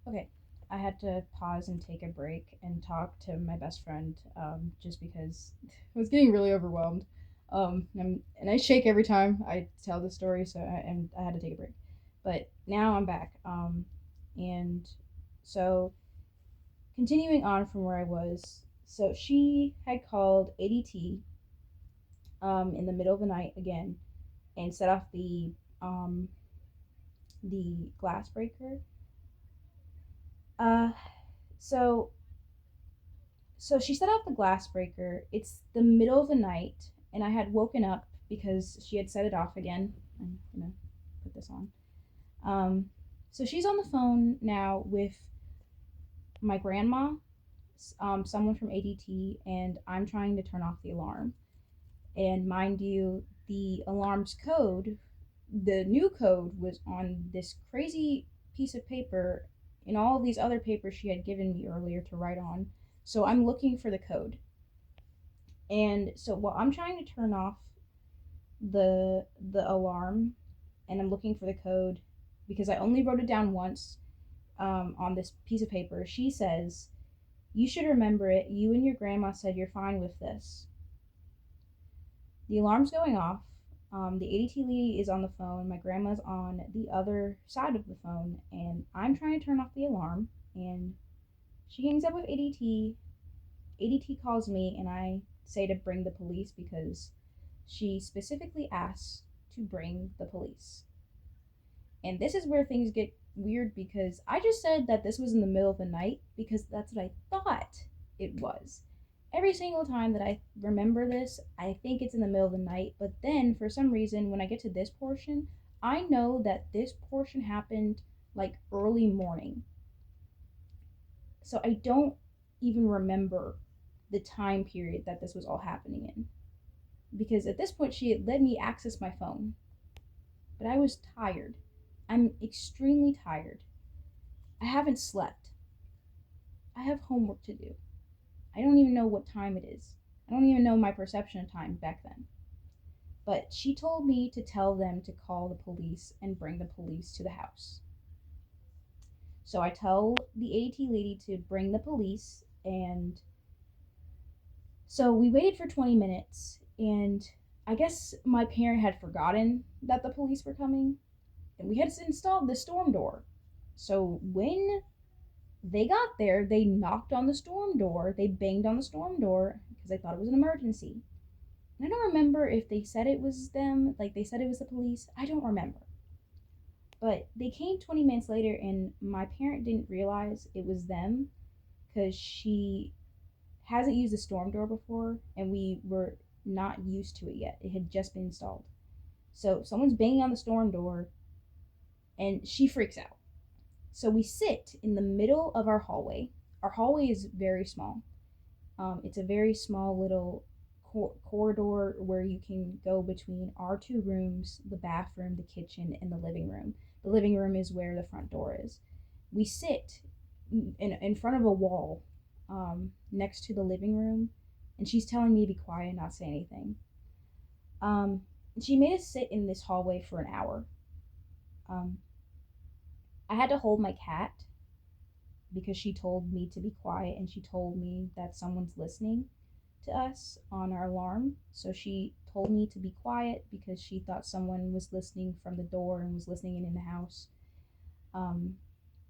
Okay, I had to pause and take a break and talk to my best friend, just because I was getting really overwhelmed. And I shake every time I tell the story, and I had to take a break. But now I'm back. And so continuing on from where I was, so she had called ADT in the middle of the night again and set off um, the glass breaker. Uh, so So she set off the glass breaker. It's the middle of the night, and I had woken up because she had set it off again. I'm gonna put this on. Um, so she's on the phone now with my grandma, someone from ADT, and I'm trying to turn off the alarm. And mind you, the alarm's code, the new code, was on this crazy piece of paper and all of these other papers she had given me earlier to write on. So I'm looking for the code. And so while I'm trying to turn off the alarm and I'm looking for the code because I only wrote it down once on this piece of paper, she says, "You should remember it. You and your grandma said you're fine with this." The alarm's going off. The ADT lady is on the phone. My grandma's on the other side of the phone, and I'm trying to turn off the alarm. And she hangs up with ADT. ADT calls me, and I say to bring the police because she specifically asks to bring the police. And this is where things get weird because I just said that this was in the middle of the night because that's what I thought it was. Every single time that I remember this, I think it's in the middle of the night, but then for some reason, when I get to this portion, I know that this portion happened like early morning. So I don't even remember the time period that this was all happening in. Because at this point, she had let me access my phone, but I was tired. I'm extremely tired. I haven't slept. I have homework to do. I don't even know what time it is. I don't even know my perception of time back then. But she told me to tell them to call the police and bring the police to the house. So I tell the AT lady to bring the police, and so we waited for 20 minutes, and I guess my parent had forgotten that the police were coming, and we had installed the storm door. So when they got there, they knocked on the storm door, they banged on the storm door because they thought it was an emergency. And I don't remember if they said it was them, like they said it was the police. I don't remember. But they came 20 minutes later, and my parent didn't realize it was them because she hasn't used a storm door before, and we were not used to it yet. It had just been installed. So someone's banging on the storm door, and she freaks out. So we sit in the middle of our hallway. Our hallway is very small. It's a very small little corridor where you can go between our two rooms, the bathroom, the kitchen, and the living room. The living room is where the front door is. We sit in front of a wall next to the living room, and she's telling me to be quiet and not say anything. Um, she made us sit in this hallway for an hour. Um, I had to hold my cat because she told me to be quiet and she told me that someone's listening to us on our alarm. So she told me to be quiet because she thought someone was listening from the door and was listening in the house. Um,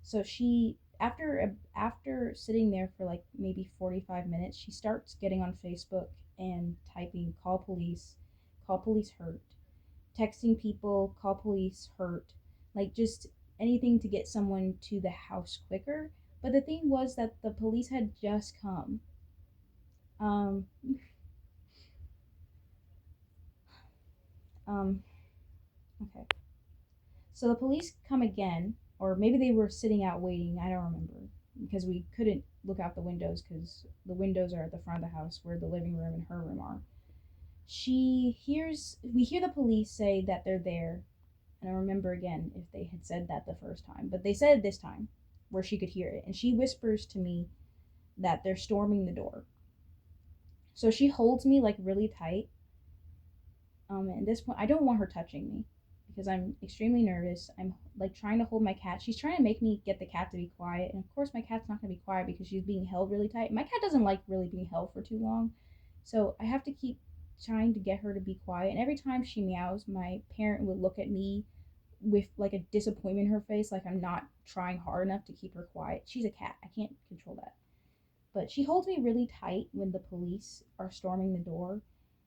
so she after sitting there for like maybe 45 minutes, she starts getting on Facebook and typing call police hurt, texting people, call police hurt, like just anything to get someone to the house quicker. But the thing was that the police had just come. Um, um, okay. So the police come again, or maybe they were sitting out waiting. I don't remember because we couldn't look out the windows because the windows are at the front of the house where the living room and her room are. We hear the police say that they're there, and I remember again if they had said that the first time, but they said it this time where she could hear it, and she whispers to me that they're storming the door. So she holds me like really tight. And at this point, I don't want her touching me because I'm extremely nervous. I'm like trying to hold my cat. She's trying to make me get the cat to be quiet, and of course my cat's not going to be quiet because she's being held really tight. My cat doesn't like really being held for too long, so I have to keep trying to get her to be quiet. And every time she meows, my parent would look at me with like a disappointment in her face, like I'm not trying hard enough to keep her quiet. She's a cat. I can't control that. But she holds me really tight when the police are storming the door,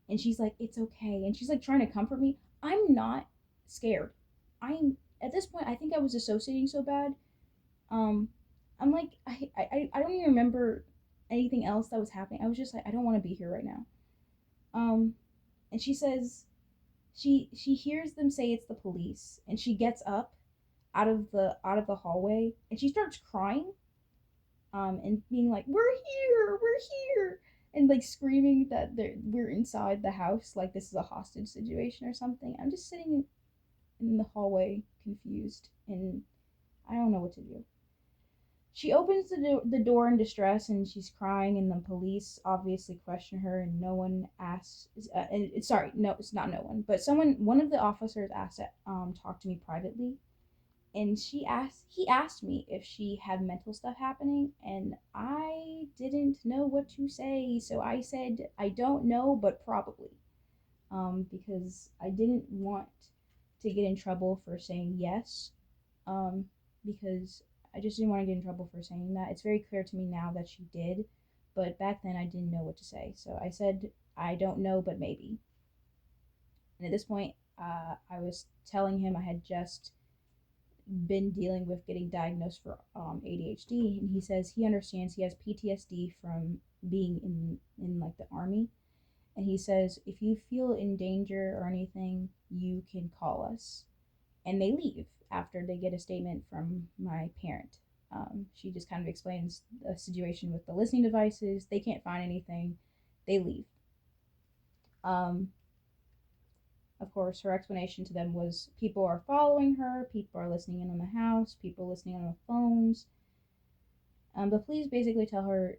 and she's like, "It's okay." And she's like trying to comfort me. I'm not scared. I'm at this point, I think I was dissociating so bad. Um I'm like I don't even remember anything else that was happening. I was just like, I don't want to be here right now. Um and she says she hears them say it's the police, and she gets up out of the hallway, and she starts crying, and being like, we're here," and like screaming that we're inside the house, like this is a hostage situation or something. I'm just sitting in the hallway, confused, and I don't know what to do. She opens the door in distress, and she's crying, and the police obviously question her, and no one asks. Sorry, no, it's not no one, but one of the officers asked to talk to me privately, and he asked me if she had mental stuff happening, and I didn't know what to say, so I said I don't know, but probably, because I didn't want to get in trouble for saying yes, um, because I just didn't want to get in trouble for saying that. It's very clear to me now that she did, but back then I didn't know what to say, so I said I don't know, but maybe. And at this point, I was telling him I had just been dealing with getting diagnosed for ADHD, and he says he understands. He has PTSD from being in like the army, and he says if you feel in danger or anything, you can call us. And they leave after they get a statement from my parent. She just kind of explains the situation with the listening devices. They can't find anything. They leave. Um, of course, her explanation to them was people are following her, people are listening in on the house, people listening on the phones. The police basically tell her,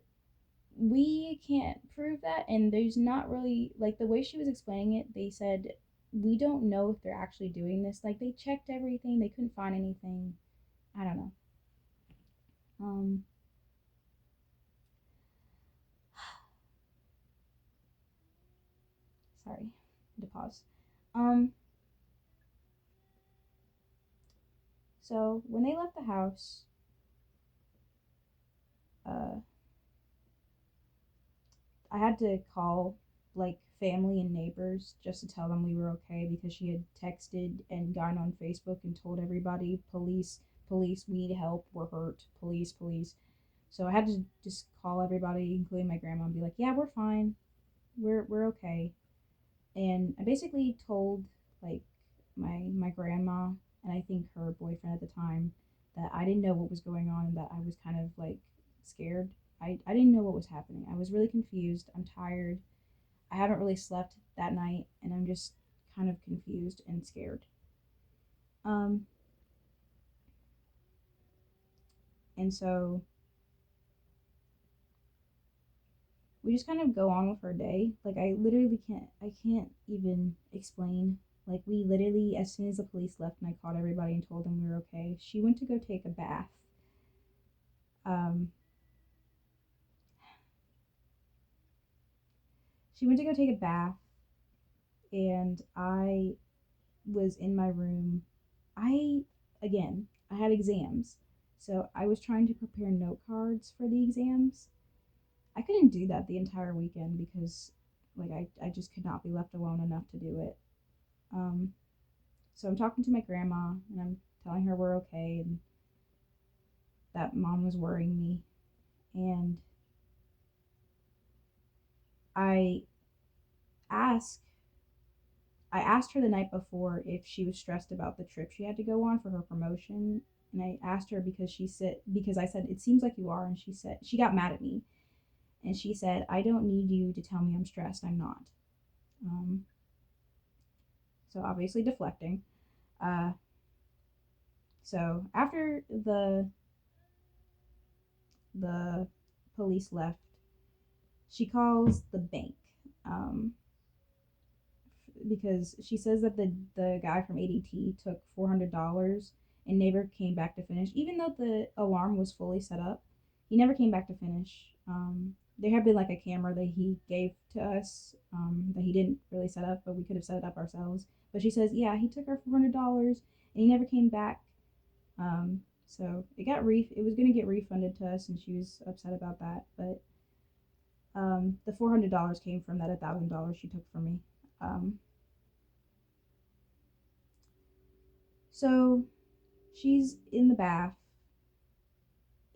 we can't prove that, and there's not really, like, the way she was explaining it, they said, we don't know if they're actually doing this. Like, they checked everything, they couldn't find anything. I don't know. Um, Sorry, to pause. Um, so when they left the house, uh, I had to call like family and neighbors just to tell them we were okay, because she had texted and gone on Facebook and told everybody, police, police, we need help, we're hurt, police, police. So I had to just call everybody, including my grandma, and be like, yeah, we're fine, we're okay. And I basically told like my grandma, and I think her boyfriend at the time, that I didn't know what was going on, and that I was kind of like scared. I didn't know what was happening. I was really confused. I'm tired. I haven't really slept that night, and I'm just kind of confused and scared. Um, and so we just kind of go on with her day. Like I can't even explain. Like we literally, as soon as the police left and I called everybody and told them we were okay, she went to go take a bath. Um, she went to go take a bath, and I was in my room. I again, I had exams, so I was trying to prepare note cards for the exams. I couldn't do that the entire weekend because like I just could not be left alone enough to do it. Um, so I'm talking to my grandma, and I'm telling her we're okay, and that mom was worrying me. And I asked I asked her the night before if she was stressed about the trip she had to go on for her promotion. And I asked her because I said it seems like you are, and she got mad at me, and she said I don't need you to tell me I'm stressed. I'm not. Um, so obviously deflecting. Uh, so after the police left, she calls the bank. Um, because she says that the guy from ADT took $400 and never came back to finish. Even though the alarm was fully set up, he never came back to finish. There had been like a camera that he gave to us that he didn't really set up, but we could have set it up ourselves. But she says, yeah, he took our $400 and he never came back. So it was gonna get refunded to us, and she was upset about that. But the $400 came from that $1,000 she took from me. Um, so she's in the bath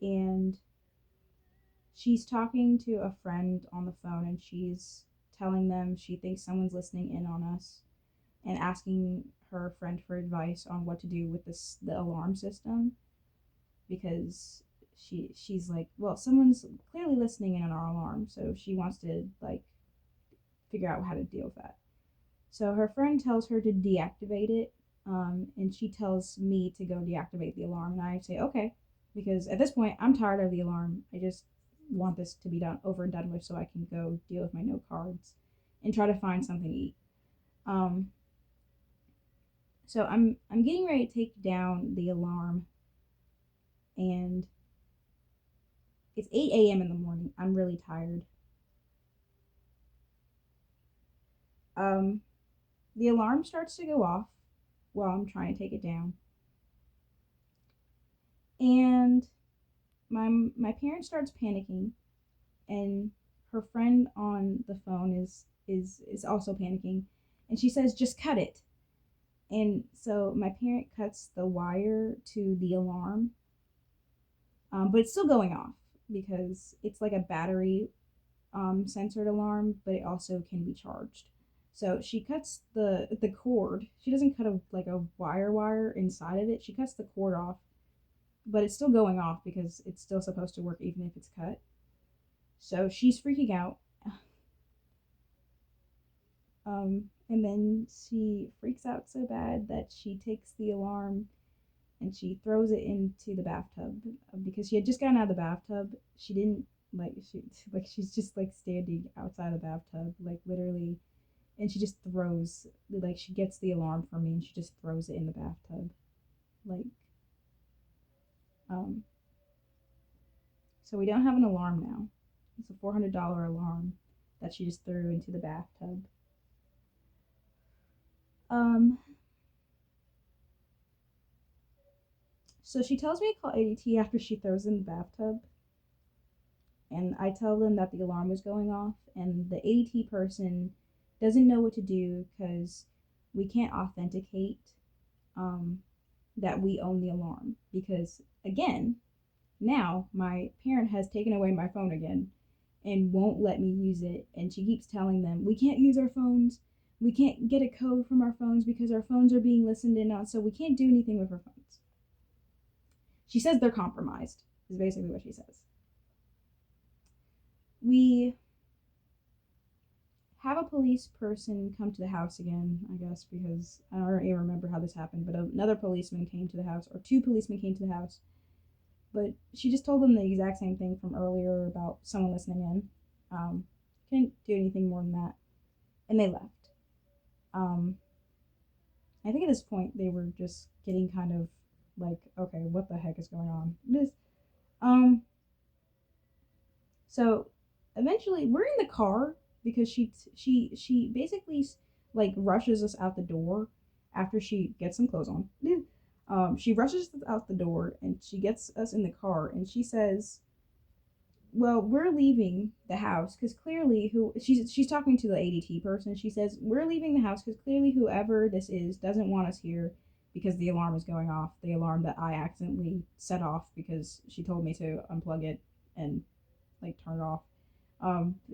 and she's talking to a friend on the phone, and she's telling them she thinks someone's listening in on us and asking her friend for advice on what to do with the alarm system, because she's like, well, someone's clearly listening in on our alarm, so she wants to like figure out how to deal with that. So her friend tells her to deactivate it, and she tells me to go deactivate the alarm, and I say okay, because at this point I'm tired of the alarm. I just want this to be done over and done with, so I can go deal with my note cards and try to find something to eat. Um, so I'm getting ready to take down the alarm, and it's 8 a.m. in the morning. I'm really tired. Um, the alarm starts to go off while I'm trying to take it down, and my parent starts panicking, and her friend on the phone is also panicking, and she says, just cut it. And so my parent cuts the wire to the alarm, but it's still going off because it's like a battery censored alarm, but it also can be charged. So she cuts the cord. She doesn't cut a wire inside of it. She cuts the cord off, but it's still going off because it's still supposed to work even if it's cut. So she's freaking out. And then she freaks out so bad that she takes the alarm and she throws it into the bathtub, because she had just gotten out of the bathtub. She didn't she's just like standing outside the bathtub, like literally, and she just throws, like, she gets the alarm from me and she just throws it in the bathtub, like, um so we don't have an alarm now. It's a $400 alarm that she just threw into the bathtub. um so she tells me to call ADT after she throws in the bathtub, and I tell them that the alarm was going off, and the ADT person doesn't know what to do because we can't authenticate um, that we own the alarm, because again, now my parent has taken away my phone again and won't let me use it, and she keeps telling them we can't use our phones, we can't get a code from our phones because our phones are being listened in on, so we can't do anything with our phones. She says they're compromised, is basically what she says. We have a police person come to the house again, I guess, because I don't even remember how this happened, but another policeman came to the house, or two policemen came to the house, but she just told them the exact same thing from earlier about someone listening in. Couldn't do anything more than that, and they left. Um, I think at this point they were just getting kind of like, okay, what the heck is going on? Um, so eventually we're in the car because she basically like rushes us out the door after she gets some clothes on. She rushes us out the door and she gets us in the car, and she says, well, we're leaving the house because clearly she's talking to the ADT person. She says, we're leaving the house because clearly whoever this is doesn't want us here because the alarm is going off, the alarm that I accidentally set off because she told me to unplug it and like turn it off.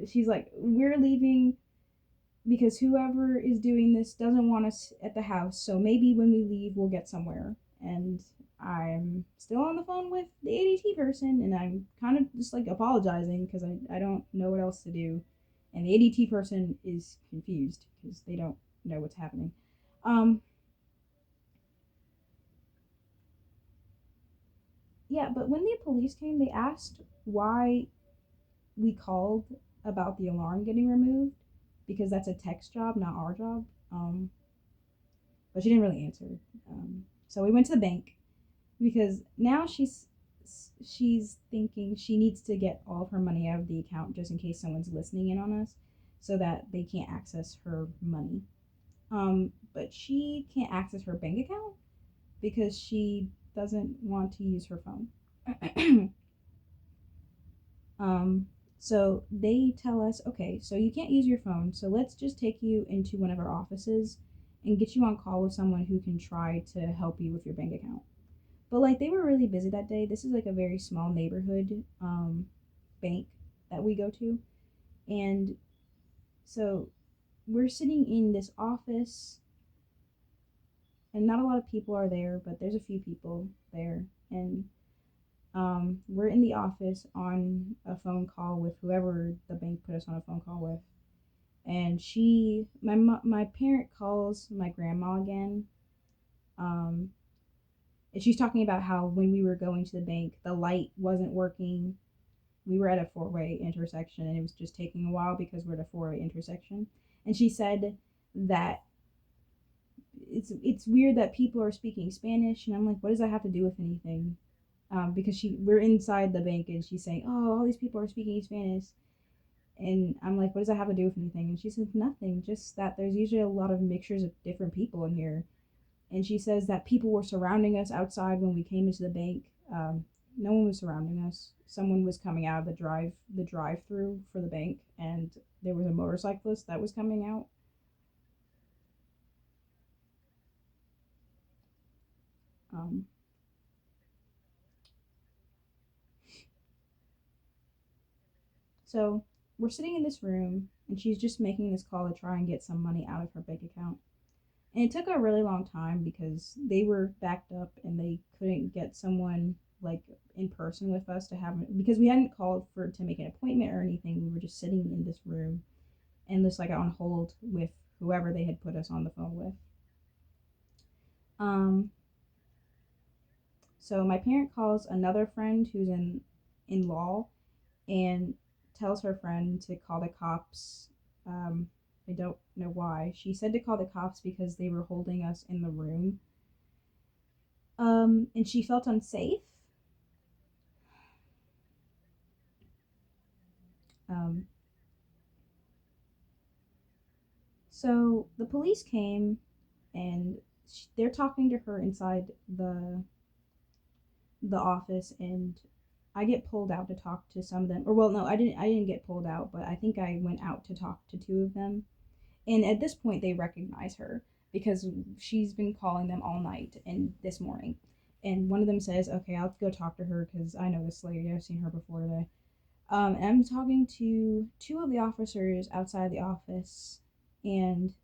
She's like, we're leaving because whoever is doing this doesn't want us at the house, so maybe when we leave we'll get somewhere. And I'm still on the phone with the ADT person, and I'm kind of just like apologizing because I don't know what else to do, and the ADT person is confused because they don't know what's happening. Yeah, but when the police came, they asked why we called about the alarm getting removed, because that's a tech's job, not our job. But she didn't really answer. So we went to the bank because now she's thinking she needs to get all of her money out of the account just in case someone's listening in on us, so that they can't access her money. But she can't access her bank account because she doesn't want to use her phone. um, so they tell us, okay, so you can't use your phone, so let's just take you into one of our offices and get you on call with someone who can try to help you with your bank account. But like they were really busy that day. This is like a very small neighborhood bank that we go to, and so we're sitting in this office, and not a lot of people are there, but there's a few people there, and we're in the office on a phone call with whoever the bank put us on a phone call with, and my parent calls my grandma again, um, and she's talking about how when we were going to the bank, the light wasn't working. We were at a four-way intersection, and it was just taking a while because we're at a four-way intersection. And she said that it's weird that people are speaking Spanish, and I'm like, what does that have to do with anything? Because we're inside the bank, and she's saying, oh, all these people are speaking Spanish, and I'm like, what does that have to do with anything? And she said nothing, just that there's usually a lot of mixtures of different people in here. And she says that people were surrounding us outside when we came into the bank. No one was surrounding us. Someone was coming out of the drive through for the bank, and there was a motorcyclist that was coming out. Um, so we're sitting in this room, and she's just making this call to try and get some money out of her bank account. And it took a really long time because they were backed up and they couldn't get someone like in person with us to have, because we hadn't called for to make an appointment or anything. We were just sitting in this room and just like on hold with whoever they had put us on the phone with. Um, so my parent calls another friend who's in law and tells her friend to call the cops. I don't know why. She said to call the cops because they were holding us in the room. And she felt unsafe. Um, so the police came and they're talking to her inside the office, and I get pulled out to talk to some of them. Or well, no, I didn't get pulled out, but I think I went out to talk to two of them. And at this point they recognize her because she's been calling them all night and this morning. And one of them says, "Okay, I'll go talk to her because I know this lady. I've seen her before today." And I'm talking to two of the officers outside the office, and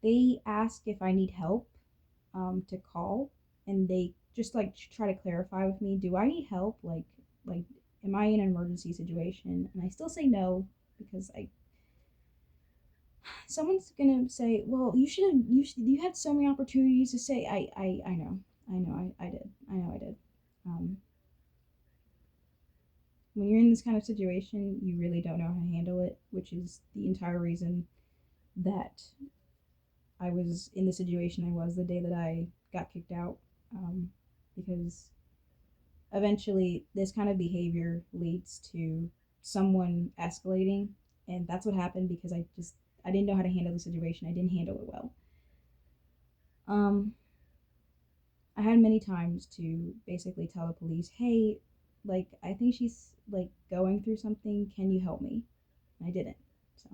they ask if I need help to call, and they just like try to clarify with me, do I need help? Like, am I in an emergency situation? And I still say no because someone's gonna say, well, you had so many opportunities to say, I did, I know I did. Um, when you're in this kind of situation, you really don't know how to handle it, which is the entire reason that I was in the situation I was the day that I got kicked out, because eventually this kind of behavior leads to someone escalating, and that's what happened because I didn't know how to handle the situation. I didn't handle it well. Um, I had many times to basically tell the police, hey, like I think she's like going through something. Can you help me? And I didn't. So,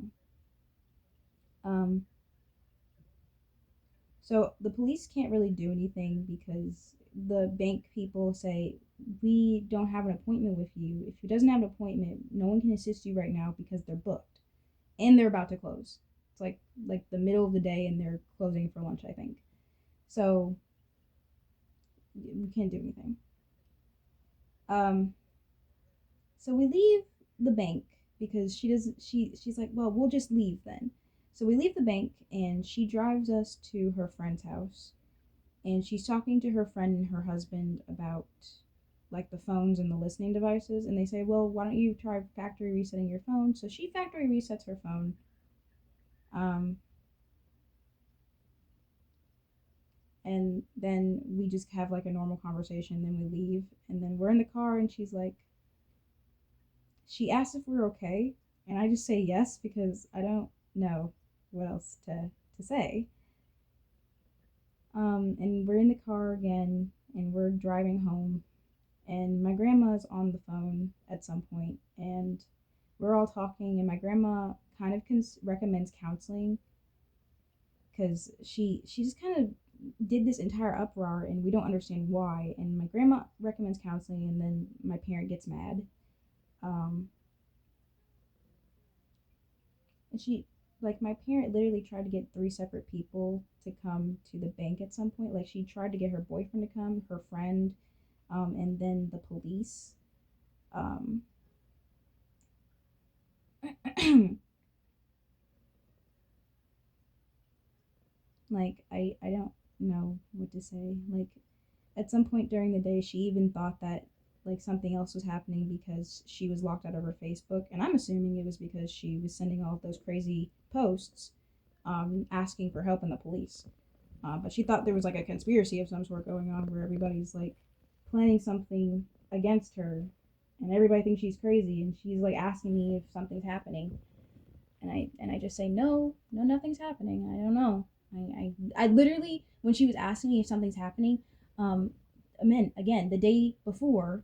um, So the police can't really do anything because the bank people say, we don't have an appointment with you. If he doesn't have an appointment, no one can assist you right now because they're booked and they're about to close. It's like the middle of the day and they're closing for lunch, I think. So we can't do anything. Um, so we leave the bank because she's like, well, we'll just leave then. So we leave the bank and she drives us to her friend's house, and she's talking to her friend and her husband about like the phones and the listening devices, and they say, well, why don't you try factory resetting your phone? So she factory resets her phone, um, And then we just have like a normal conversation, then we leave, and then we're in the car, and she's like, she asked if we were okay, and I just say yes because I don't know what else to say. And we're in the car again, and we're driving home, and my grandma's on the phone at some point, and we're all talking, and my grandma kind of recommends counseling because she just kind of did this entire uproar, and we don't understand why. And my grandma recommends counseling, and then my parent gets mad. Um, and she, like, my parent literally tried to get three separate people to come to the bank at some point. Like, she tried to get her boyfriend to come, her friend, and then the police. Um, like, I don't know what to say. Like, at some point during the day, she even thought that like something else was happening because she was locked out of her Facebook, and I'm assuming it was because she was sending all of those crazy posts, asking for help in the police. But she thought there was like a conspiracy of some sort going on where everybody's like planning something against her, and everybody thinks she's crazy, and she's like asking me if something's happening, and I just say no, no, nothing's happening. I don't know. I literally, when she was asking me if something's happening, um, again the day before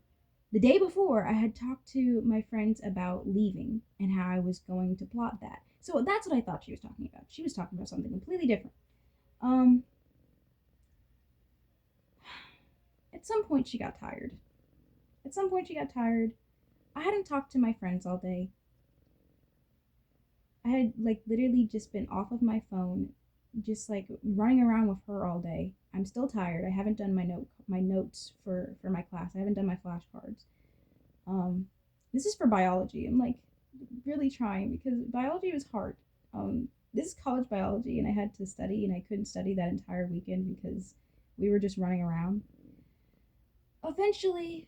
I had talked to my friends about leaving and how I was going to plot that. So that's what I thought she was talking about. She was talking about something completely different. Um, at some point she got tired. At some point she got tired. I hadn't talked to my friends all day. I had like literally just been off of my phone, just like running around with her all day. I'm still tired. I haven't done my notes for my class. I haven't done my flashcards. Um, this is for biology. I'm like really trying because biology was hard. This is college biology, and I had to study, and I couldn't study that entire weekend because we were just running around. Eventually,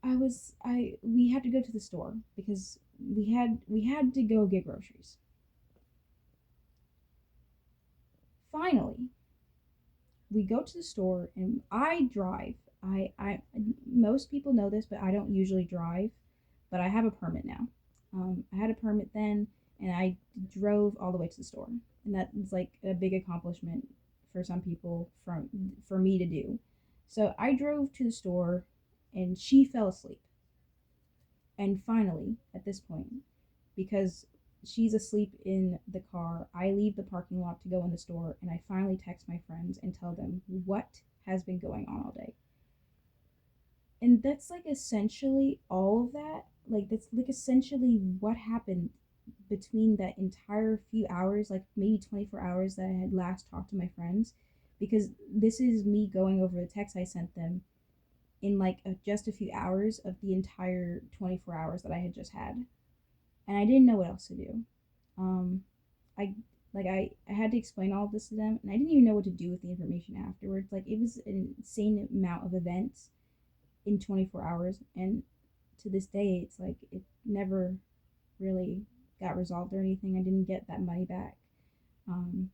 I we had to go to the store because we had to go get groceries. Finally, we go to the store, and I drive. I most people know this, but I don't usually drive, but I have a permit now. I had a permit then, and I drove all the way to the store, and that is like a big accomplishment for some people for me to do. So I drove to the store, and she fell asleep. And finally, at this point, because she's asleep in the car, I leave the parking lot to go in the store, and I finally text my friends and tell them what has been going on all day. And that's like essentially all of that. Like, that's like essentially what happened between that entire few hours, like maybe 24 hours that I had last talked to my friends. Because this is me going over the text I sent them in like just a few hours of the entire 24 hours that I had just had. And I didn't know what else to do. Um, I I had to explain all of this to them, and I didn't even know what to do with the information afterwards. Like, it was an insane amount of events in 24 hours, and to this day, it's like it never really got resolved or anything. I didn't get that money back. Um,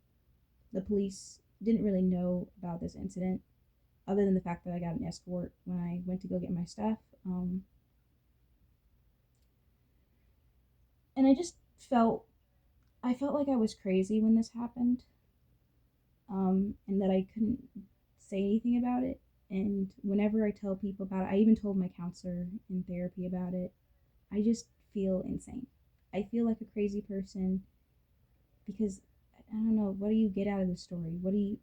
the police didn't really know about this incident, other than the fact that I got an escort when I went to go get my stuff. And I felt like I was crazy when this happened, and that I couldn't say anything about it. And whenever I tell people about it, I even told my counselor in therapy about it. I just feel insane. I feel like a crazy person because I don't know. What do you get out of the story? What do you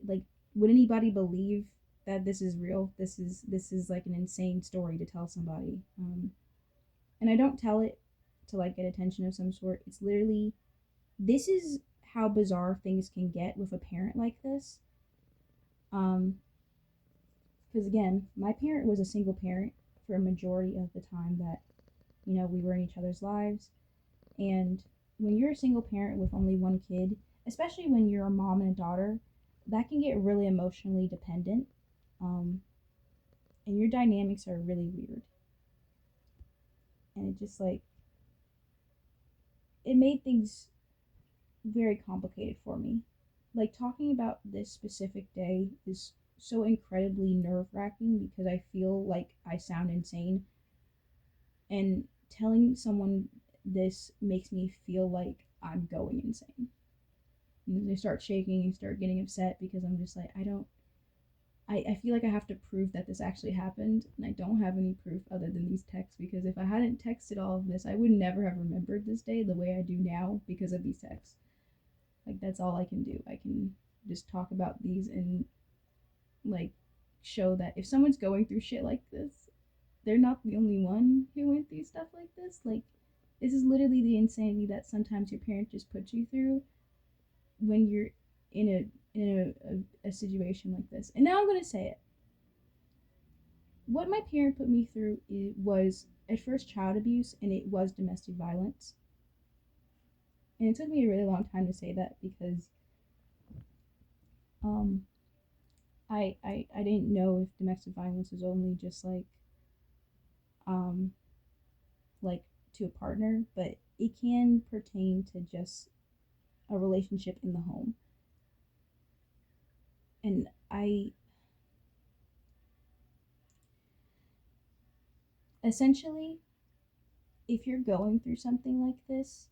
like? Would anybody believe that this is real? This is like an insane story to tell somebody. And I don't tell it to like get attention of some sort. It's literally this is how bizarre things can get with a parent like this. Um, because again, my parent was a single parent for a majority of the time that we were in each other's lives. And when you're a single parent with only one kid, especially when you're a mom and a daughter, that can get really emotionally dependent. Um, and your dynamics are really weird. And it just like, it made things very complicated for me. like talking about this specific day is so incredibly nerve wracking because I feel like I sound insane, and telling someone this makes me feel like I'm going insane. And they start shaking and start getting upset because I'm just like, I feel like I have to prove that this actually happened, and I don't have any proof other than these texts, because if I hadn't texted all of this, I would never have remembered this day the way I do now because of these texts. Like, that's all I can do. I can just talk about these and, like, show that if someone's going through shit like this, they're not the only one who went through stuff like this. Like, this is literally the insanity that sometimes your parent just puts you through when you're in a situation like this. And now I'm gonna say it. What my parent put me through was at first child abuse, and it was domestic violence. And it took me a really long time to say that because um I didn't know if domestic violence was only just um like to a partner, but it can pertain to just a relationship in the home. And I essentially, if you're going through something like this,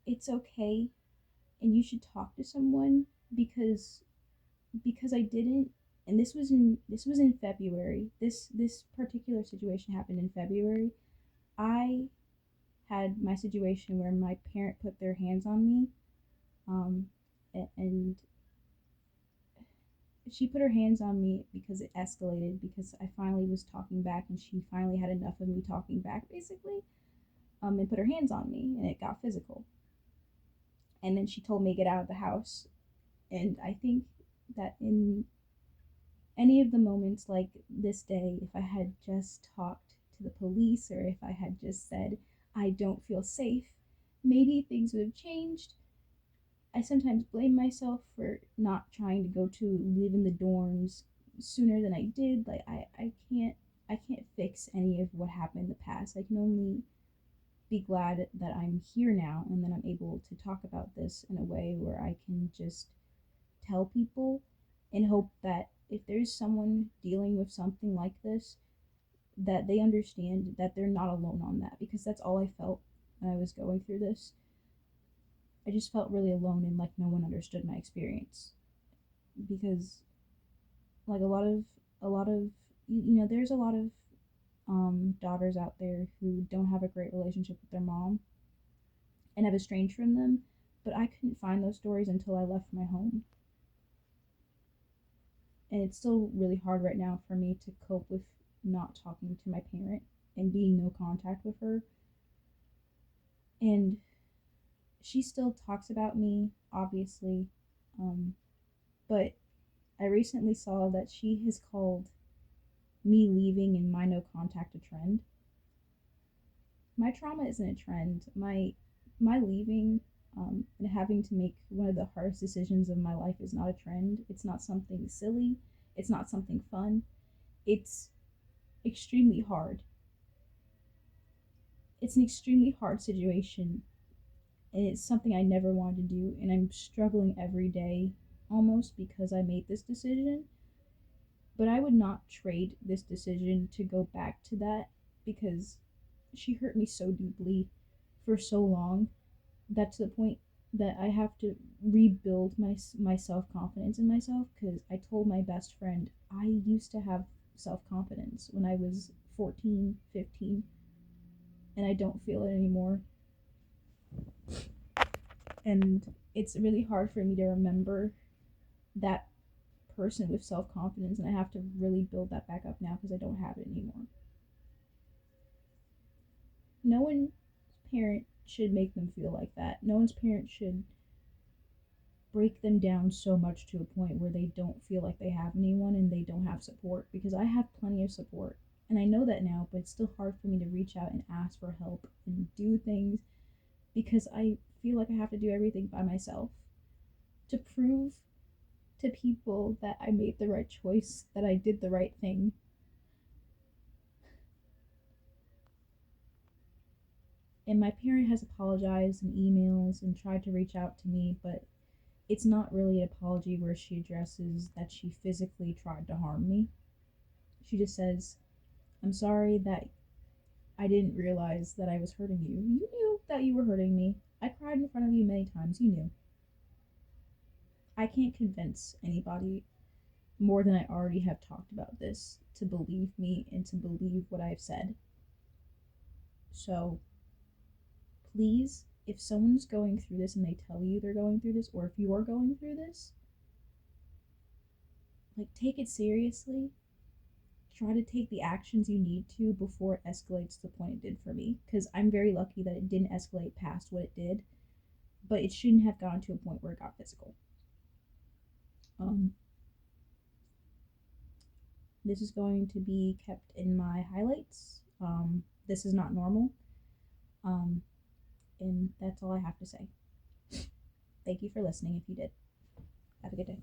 it's okay, and you should talk to someone, because I didn't, and this was in February. This particular situation happened in February. I had my situation where my parent put their hands on me, um, and she put her hands on me because it escalated, because I finally was talking back, and she finally had enough of me talking back, basically, and put her hands on me, and it got physical. And then she told me to get out of the house. And I think that in any of the moments like this day, if I had just talked to the police, or if I had just said, I don't feel safe, maybe things would have changed. I sometimes blame myself for not trying to go to live in the dorms sooner than I did. Like, I can't fix any of what happened in the past. I can only be glad that I'm here now, and that I'm able to talk about this in a way where I can just tell people, and hope that if there's someone dealing with something like this, that they understand that they're not alone on that, because that's all I felt when I was going through this. I just felt really alone, and like no one understood my experience, because like a lot of there's a lot of daughters out there who don't have a great relationship with their mom and have estranged from them, but I couldn't find those stories until I left my home. And it's still really hard right now for me to cope with not talking to my parent and being no contact with her. And she still talks about me, obviously, um, but I recently saw that she has called me leaving and my no contact a trend. My trauma isn't a trend. My leaving, and having to make one of the hardest decisions of my life is not a trend. It's not something silly. It's not something fun. It's extremely hard. It's an extremely hard situation, and it's something I never wanted to do, and I'm struggling every day almost because I made this decision. But I would not trade this decision to go back to that, because she hurt me so deeply for so long, that to the point that I have to rebuild my self-confidence in myself, because I told my best friend I used to have self-confidence when I was 14, 15, and I don't feel it anymore. And it's really hard for me to remember that person with self-confidence, and I have to really build that back up now because I don't have it anymore. No one's parent should make them feel like that. No one's parent should break them down so much to a point where they don't feel like they have anyone and they don't have support, because I have plenty of support. And I know that now, but it's still hard for me to reach out and ask for help and do things, because I feel like I have to do everything by myself to prove to people that I made the right choice, that I did the right thing. And my parent has apologized in emails and tried to reach out to me, but it's not really an apology where she addresses that she physically tried to harm me. She just says, I'm sorry that I didn't realize that I was hurting you. You knew that you were hurting me. I cried in front of you many times. You knew. I can't convince anybody more than I already have talked about this to believe me and to believe what I've said. So please, if someone's going through this and they tell you they're going through this, or if you're going through this, like, take it seriously. Try to take the actions you need to before it escalates to the point it did for me. Because I'm very lucky that it didn't escalate past what it did, but it shouldn't have gone to a point where it got physical. This is going to be kept in my highlights. This is not normal. And that's all I have to say. Thank you for listening if you did. Have a good day.